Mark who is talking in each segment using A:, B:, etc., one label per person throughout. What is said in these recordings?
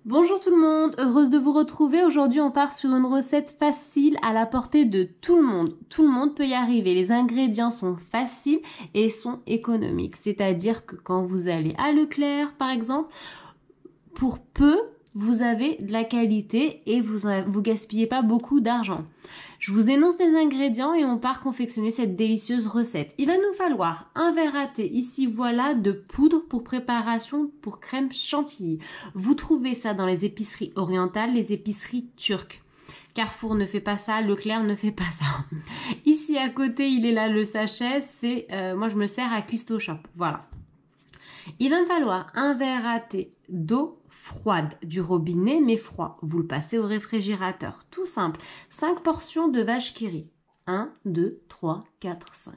A: Bonjour tout le monde, heureuse de vous retrouver. Aujourd'hui on part sur une recette facile à la portée de tout le monde. Tout le monde peut y arriver. Les ingrédients sont faciles et sont économiques. C'est-à-dire que quand vous allez à Leclerc par exemple, pour peu vous avez de la qualité et vous gaspillez pas beaucoup d'argent. Je vous énonce les ingrédients et on part confectionner cette délicieuse recette. Il va nous falloir un verre à thé, ici voilà, de poudre pour préparation pour crème chantilly. Vous trouvez ça dans les épiceries orientales, les épiceries turques. Carrefour ne fait pas ça, Leclerc ne fait pas ça. Ici à côté, il est là le sachet, moi je me sers à Custo Shop, voilà. Il va me falloir un verre à thé d'eau froide du robinet mais froid. Vous le passez au réfrigérateur. Tout simple. 5 portions de vache qui rit. 1, 2, 3, 4, 5.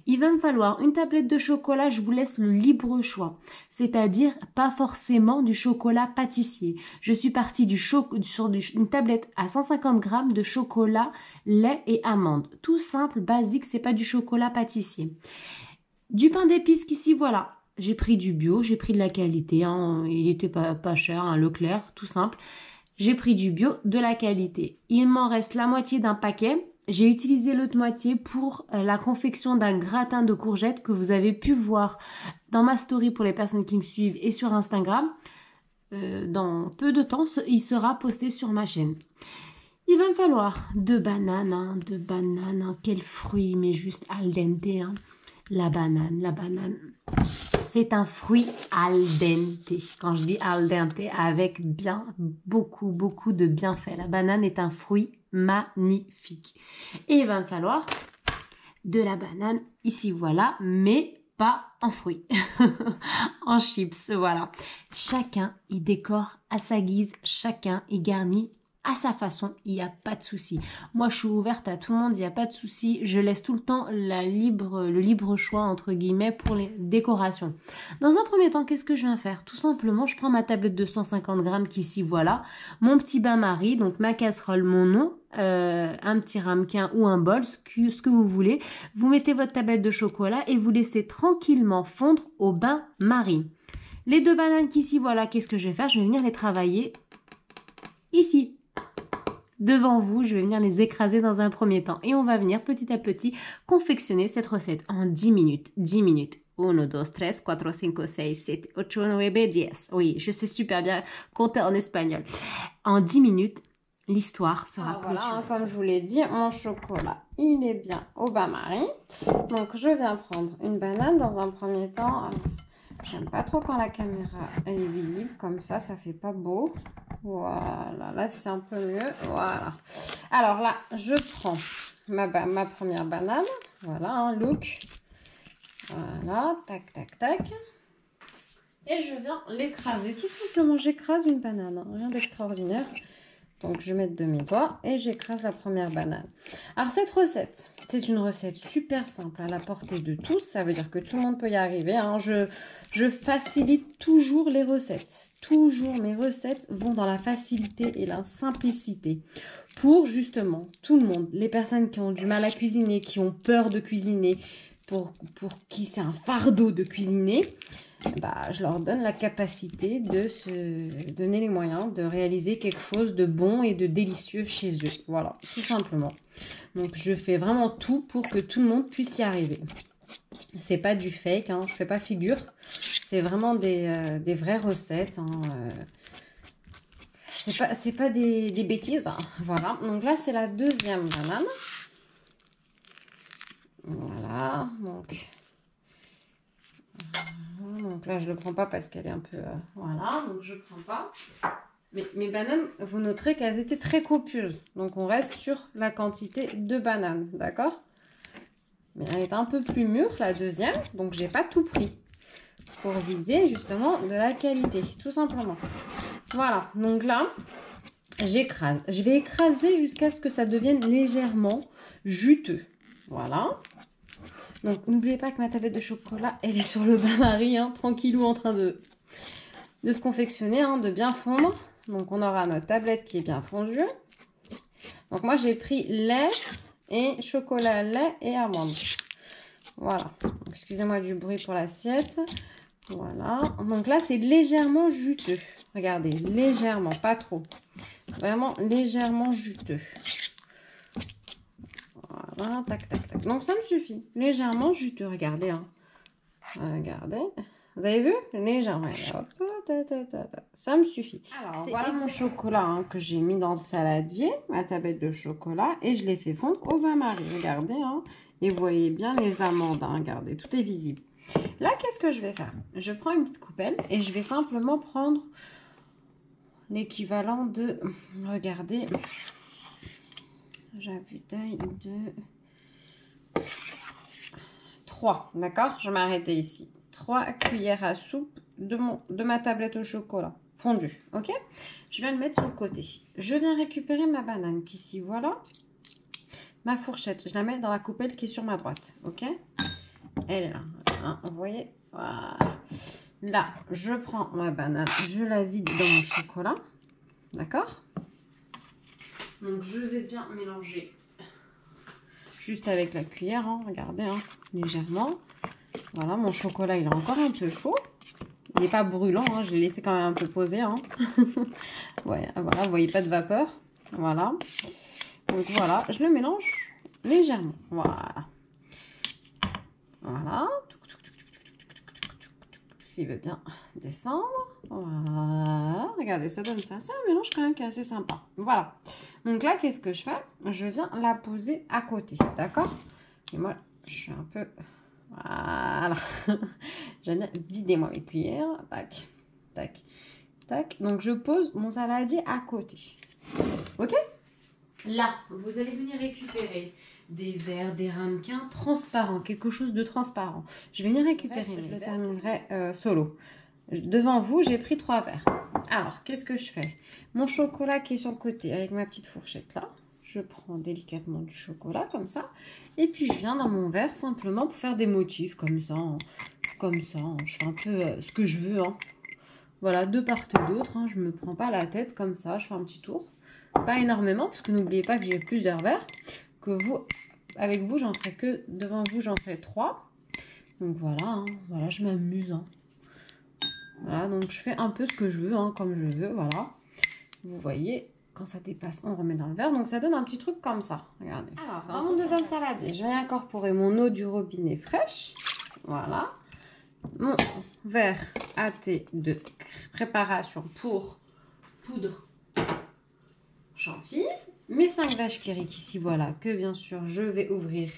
A: Il va me falloir une tablette de chocolat. Je vous laisse le libre choix. C'est-à-dire pas forcément du chocolat pâtissier. Je suis partie sur une tablette à 150 grammes de chocolat, lait et amandes. Tout simple, basique, c'est pas du chocolat pâtissier. Du pain d'épices qu'ici voilà. J'ai pris du bio, j'ai pris de la qualité, hein. Il était pas cher, hein, Leclerc, tout simple. J'ai pris du bio, de la qualité. Il m'en reste la moitié d'un paquet. J'ai utilisé l'autre moitié pour la confection d'un gratin de courgettes que vous avez pu voir dans ma story pour les personnes qui me suivent et sur Instagram. Dans peu de temps, il sera posté sur ma chaîne. Il va me falloir 2 bananes, hein, quel fruit, mais juste al dente, hein. La banane. C'est un fruit al dente. Quand je dis al dente, avec beaucoup de bienfaits. La banane est un fruit magnifique. Et il va me falloir de la banane, ici voilà, mais pas en fruits. En chips, voilà. Chacun y décore à sa guise, chacun y garnit à sa façon, il n'y a pas de souci. Moi, je suis ouverte à tout le monde, il n'y a pas de souci. Je laisse tout le temps le libre choix, entre guillemets, pour les décorations. Dans un premier temps, qu'est-ce que je viens faire? Tout simplement, je prends ma tablette de 150 grammes qu'ici, voilà. Mon petit bain-marie, donc ma casserole, mon eau, un petit ramequin ou un bol, ce que vous voulez. Vous mettez votre tablette de chocolat et vous laissez tranquillement fondre au bain-marie. Les 2 bananes qu'ici, voilà, qu'est-ce que je vais faire? Je vais venir les travailler ici. Devant vous, je vais venir les écraser dans un premier temps. Et on va venir petit à petit confectionner cette recette en 10 minutes. 10 minutes. 1, 2, 3, 4, 5, 6, 7, 8, 9, 10. Oui, je sais super bien compter en espagnol. En 10 minutes, l'histoire sera clôturée. Voilà, comme je vous l'ai dit, mon chocolat, il est bien au bain-marie. Donc, je viens prendre une banane dans un premier temps. J'aime pas trop quand la caméra elle est visible comme ça fait pas beau. Voilà, là c'est un peu mieux. Voilà. Alors là, je prends ma première banane. Voilà, un look. Voilà, tac, tac, tac. Et je viens l'écraser. Tout simplement, j'écrase une banane. Hein, rien d'extraordinaire. Donc, je vais mettre de mes doigts et j'écrase la première banane. Alors, cette recette, c'est une recette super simple à la portée de tous. Ça veut dire que tout le monde peut y arriver. Hein. Je facilite toujours les recettes. Toujours mes recettes vont dans la facilité et la simplicité. Pour justement tout le monde, les personnes qui ont du mal à cuisiner, qui ont peur de cuisiner, pour qui c'est un fardeau de cuisiner, bah, je leur donne la capacité de se donner les moyens de réaliser quelque chose de bon et de délicieux chez eux. Voilà, tout simplement. Donc, je fais vraiment tout pour que tout le monde puisse y arriver. C'est pas du fake, hein, je fais pas figure. C'est vraiment des vraies recettes. Hein, c'est pas des bêtises. Hein, voilà, donc là, c'est la deuxième banane. Voilà, donc là, je ne le prends pas parce qu'elle est un peu... voilà, donc je ne prends pas. Mais mes bananes, vous noterez qu'elles étaient très copieuses. Donc, on reste sur la quantité de bananes, d'accord? Mais elle est un peu plus mûre, la deuxième. Donc, j'ai pas tout pris. Pour viser, justement, de la qualité, tout simplement. Voilà, donc là, j'écrase. Je vais écraser jusqu'à ce que ça devienne légèrement juteux. Voilà. Donc, n'oubliez pas que ma tablette de chocolat, elle est sur le bain-marie, hein, tranquillou, en train de se confectionner, hein, de bien fondre. Donc, on aura notre tablette qui est bien fondue. Donc, moi, j'ai pris lait et chocolat, lait et amandes. Voilà. Excusez-moi du bruit pour l'assiette. Voilà. Donc là, c'est légèrement juteux.
B: Regardez, légèrement, pas trop. Vraiment légèrement juteux. Voilà, tac, tac, tac. Donc, ça me suffit. Légèrement juteux, regardez. Hein. Regardez. Vous avez vu? Légèrement. Hop, ça me suffit. Alors, voilà mon chocolat hein, que j'ai mis dans le saladier, ma tablette de chocolat, et je l'ai fait fondre au bain-marie. Regardez, hein, et vous voyez bien les amandes. Hein, regardez, tout est visible. Là, qu'est-ce que je vais faire? Je prends une petite coupelle et je vais simplement prendre l'équivalent de... Regardez, j'ai un vue d'œil de 3, d'accord? Je vais m'arrêter ici. 3 cuillères à soupe de ma tablette au chocolat fondu, ok? Je viens le mettre sur le côté. Je viens récupérer ma banane qui ici, voilà. Ma fourchette, je la mets dans la coupelle qui est sur ma droite, ok? Elle est là, hein, vous voyez? Voilà. Là, je prends ma banane, je la vide dans mon chocolat, d'accord? Donc, je vais bien mélanger juste avec la cuillère, hein, regardez, hein, légèrement. Voilà, mon chocolat, il est encore un peu chaud. Il n'est pas brûlant, hein, je l'ai laissé quand même un peu poser. Hein. Ouais, voilà, vous voyez pas de vapeur. Voilà. Donc voilà, je le mélange légèrement. Voilà. Voilà. S'il veut bien descendre. Voilà. Regardez, ça donne ça. C'est un mélange quand même qui est assez sympa. Voilà. Donc là, qu'est-ce que je fais? Je viens la poser à côté. D'accord? Et moi, je suis un peu... Voilà. J'aime bien vider moi mes cuillères. Tac, tac, tac. Donc, je pose mon saladier à côté. Ok? Là, vous allez venir récupérer des verres, des ramequins transparents, quelque chose de transparent. Je vais venir récupérer, je le terminerai solo. Devant vous, j'ai pris 3 verres. Alors, qu'est-ce que je fais? Mon chocolat qui est sur le côté, avec ma petite fourchette là. Je prends délicatement du chocolat, comme ça. Et puis, je viens dans mon verre simplement pour faire des motifs, comme ça. Hein, comme ça, hein. Je fais un peu ce que je veux. Hein. Voilà, de part et d'autre. Hein. Je ne me prends pas la tête, comme ça. Je fais un petit tour. Pas énormément, parce que n'oubliez pas que j'ai plusieurs verres. Que vous, avec vous, j'en ferai que devant vous, j'en ferai 3. Donc voilà, hein, voilà, je m'amuse. Hein. Voilà, donc je fais un peu ce que je veux, hein, comme je veux, voilà. Vous voyez, quand ça dépasse, on remet dans le verre. Donc ça donne un petit truc comme ça. Regardez. Alors, dans mon deuxième saladier, je vais incorporer mon eau du robinet fraîche. Voilà. Mon verre à thé de préparation pour poudre chantilly. Mes 5 vaches qui riz ici, voilà, que bien sûr je vais ouvrir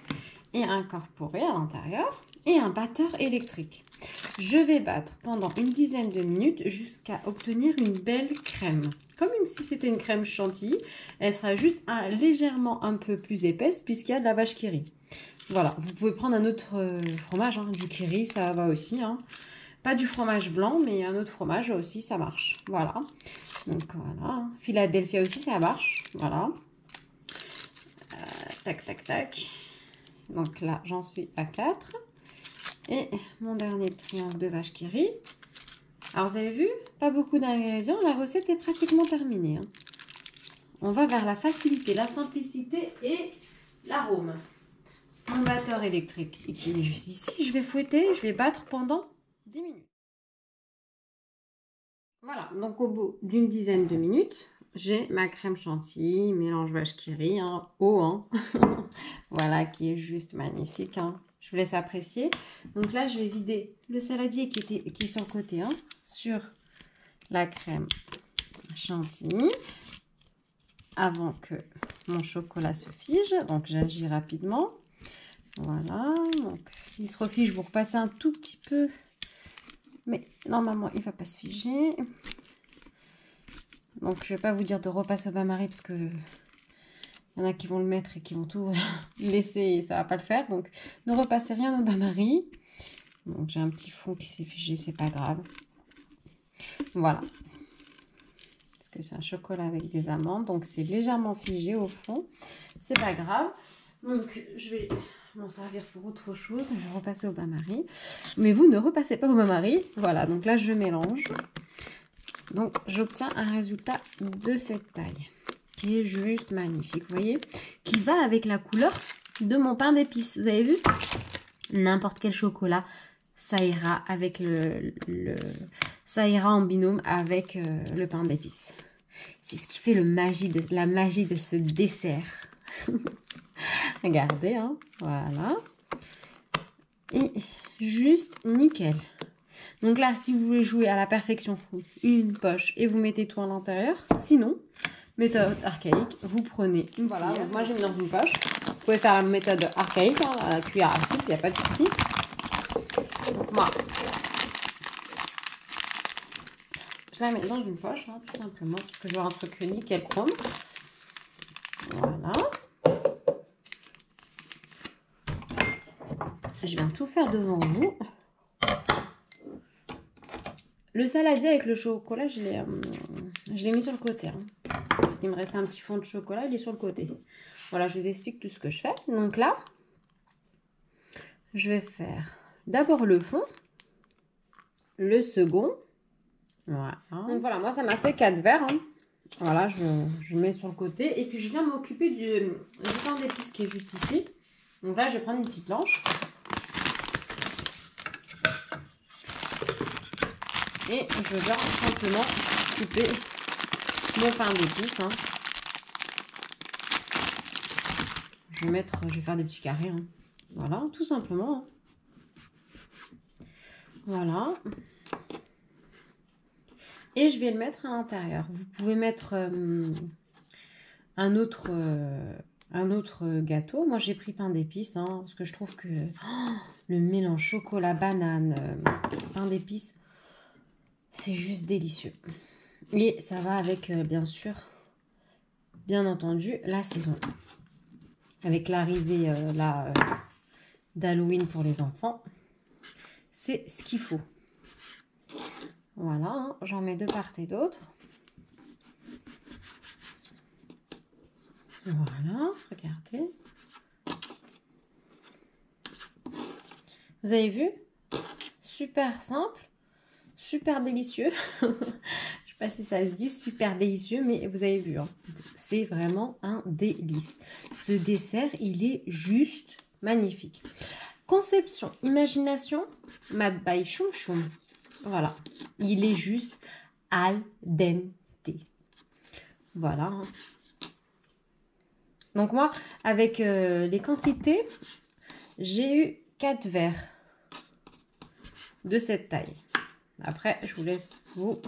B: et incorporer à l'intérieur. Et un batteur électrique. Je vais battre pendant une dizaine de minutes jusqu'à obtenir une belle crème. Comme si c'était une crème chantilly, elle sera juste légèrement un peu plus épaisse puisqu'il y a de la vache qui rit. Voilà, vous pouvez prendre un autre fromage, hein, du qui rit, ça va aussi. Hein. Pas du fromage blanc, mais un autre fromage aussi, ça marche. Voilà. Donc voilà. Philadelphia aussi, ça marche. Voilà. Tac, tac, tac. Donc là, j'en suis à 4. Et mon dernier triangle de vache qui rit. Alors, vous avez vu, pas beaucoup d'ingrédients. La recette est pratiquement terminée. Hein. On va vers la facilité, la simplicité et l'arôme. Mon batteur électrique qui est juste ici. Je vais fouetter, je vais battre pendant 10 minutes. Voilà, donc au bout d'une dizaine de minutes, j'ai ma crème chantilly, mélange vache qui rit, hein, eau, hein. Voilà, qui est juste magnifique. Hein. Je vous laisse apprécier. Donc là, je vais vider le saladier qui est sur le côté, hein, sur la crème chantilly avant que mon chocolat se fige. Donc j'agis rapidement. Voilà. Donc s'il se refige, vous repassez un tout petit peu. Mais normalement, il ne va pas se figer. Donc je ne vais pas vous dire de repasser au bain-marie parce que il y en a qui vont le mettre et qui vont tout laisser et ça ne va pas le faire. Donc, ne repassez rien au bain-marie. Donc, j'ai un petit fond qui s'est figé, c'est pas grave. Voilà. Parce que c'est un chocolat avec des amandes. Donc, c'est légèrement figé au fond. C'est pas grave. Donc, je vais m'en servir pour autre chose. Je vais repasser au bain-marie. Mais vous ne repassez pas au bain-marie. Voilà. Donc là, je mélange. Donc, j'obtiens un résultat de cette taille. Qui est juste magnifique, vous voyez, qui va avec la couleur de mon pain d'épices. Vous avez vu? N'importe quel chocolat, ça ira avec ça ira en binôme avec le pain d'épices. C'est ce qui fait la magie de ce dessert. Regardez, hein, voilà. Et juste nickel. Donc là, si vous voulez jouer à la perfection, une poche et vous mettez tout à l'intérieur. Sinon, méthode archaïque, vous prenez une voilà, cuillère. Donc moi j'ai mis dans une poche. Vous pouvez faire la méthode archaïque, hein, la cuillère à soupe, il n'y a pas de souci. Donc moi, je la mets dans une poche, hein, tout simplement, parce que je veux un truc nickel chrome. Voilà. Je viens tout faire devant vous. Le saladier avec le chocolat, je l'ai mis sur le côté. Hein, parce qu'il me reste un petit fond de chocolat, il est sur le côté. Voilà, je vous explique tout ce que je fais. Donc là, je vais faire d'abord le fond, le second. Voilà. Donc voilà, moi ça m'a fait 4 verres. Hein. Voilà, je le mets sur le côté. Et puis je viens m'occuper du pain d'épices qui est juste ici. Donc là, je vais prendre une petite planche. Et je viens simplement couper mon pain d'épices. Hein. Je vais faire des petits carrés. Hein. Voilà, tout simplement. Hein. Voilà. Et je vais le mettre à l'intérieur. Vous pouvez mettre un autre gâteau. Moi, j'ai pris pain d'épices. Hein, parce que je trouve que le mélange chocolat-banane, pain d'épices, c'est juste délicieux. Et ça va avec, bien sûr, bien entendu, la saison. Avec l'arrivée d'Halloween pour les enfants. C'est ce qu'il faut. Voilà, hein, j'en mets de part et d'autre. Voilà, regardez. Vous avez vu? Super simple, super délicieux. Je ne sais pas si ça se dit super délicieux, mais vous avez vu, hein, c'est vraiment un délice. Ce dessert, il est juste magnifique. Conception, imagination, Mad by Choum Choum. Voilà, il est juste al dente. Voilà. Donc moi, avec les quantités, j'ai eu 4 verres de cette taille. Après, je vous laisse vous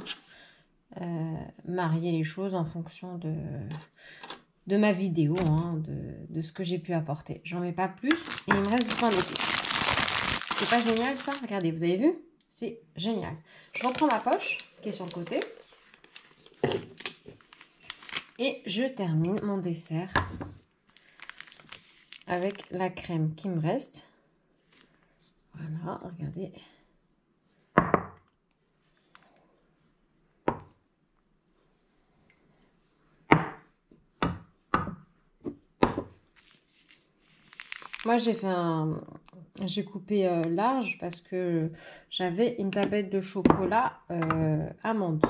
B: marier les choses en fonction de ma vidéo, hein, de ce que j'ai pu apporter. J'en mets pas plus et il me reste du pain d'épices. C'est pas génial ça? Regardez, vous avez vu? C'est génial. Je reprends ma poche qui est sur le côté. Et je termine mon dessert avec la crème qui me reste. Voilà, regardez. Moi, j'ai coupé large parce que j'avais une tablette de chocolat amande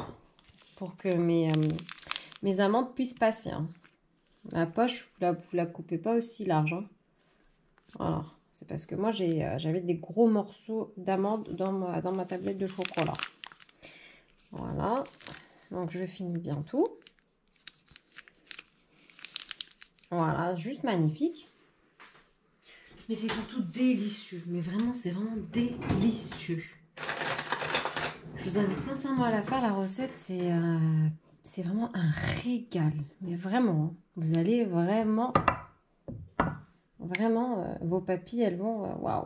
B: pour que mes amandes puissent passer. Hein. La poche, vous la coupez pas aussi large. Hein. Voilà, c'est parce que moi, j'avais des gros morceaux d'amandes dans ma tablette de chocolat. Voilà, donc je finis bien tout. Voilà, juste magnifique. Mais c'est surtout délicieux. Mais vraiment, c'est vraiment délicieux. Je vous invite sincèrement à la faire. La recette, c'est vraiment un régal. Mais vraiment, vous allez vraiment, vos papilles, elles vont, waouh.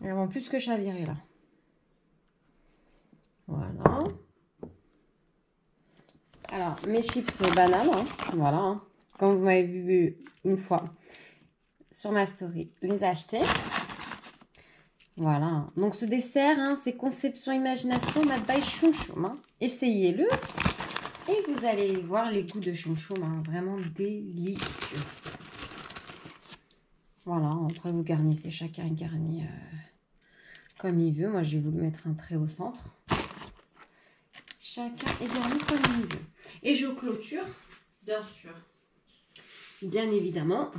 B: Elles vont plus que chavirer là. Voilà. Alors, mes chips bananes, hein, voilà. Hein, comme vous m'avez vu une fois sur ma story, les acheter. Voilà. Donc, ce dessert, hein, c'est conception, imagination, Mad by Choum Choum. Hein. Essayez-le et vous allez voir les goûts de Choum Choum. Hein, vraiment délicieux. Voilà. Après, vous garnissez. Chacun garnit comme il veut. Moi, je vais vous le mettre un trait au centre. Chacun est garni comme il veut. Et je clôture, bien sûr, bien évidemment,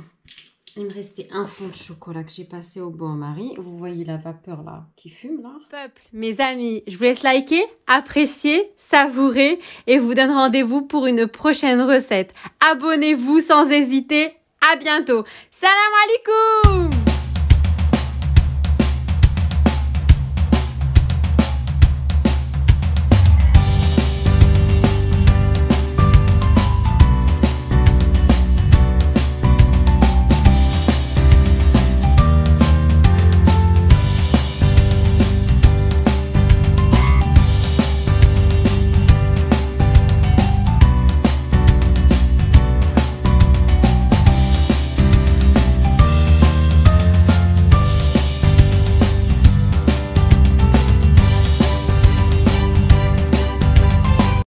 B: Il me restait un fond de chocolat que j'ai passé au bain-marie. Vous voyez la vapeur là qui fume là.
A: Peuple, mes amis, je vous laisse liker, apprécier, savourer et vous donne rendez-vous pour une prochaine recette. Abonnez-vous sans hésiter. À bientôt. Salam alaikum.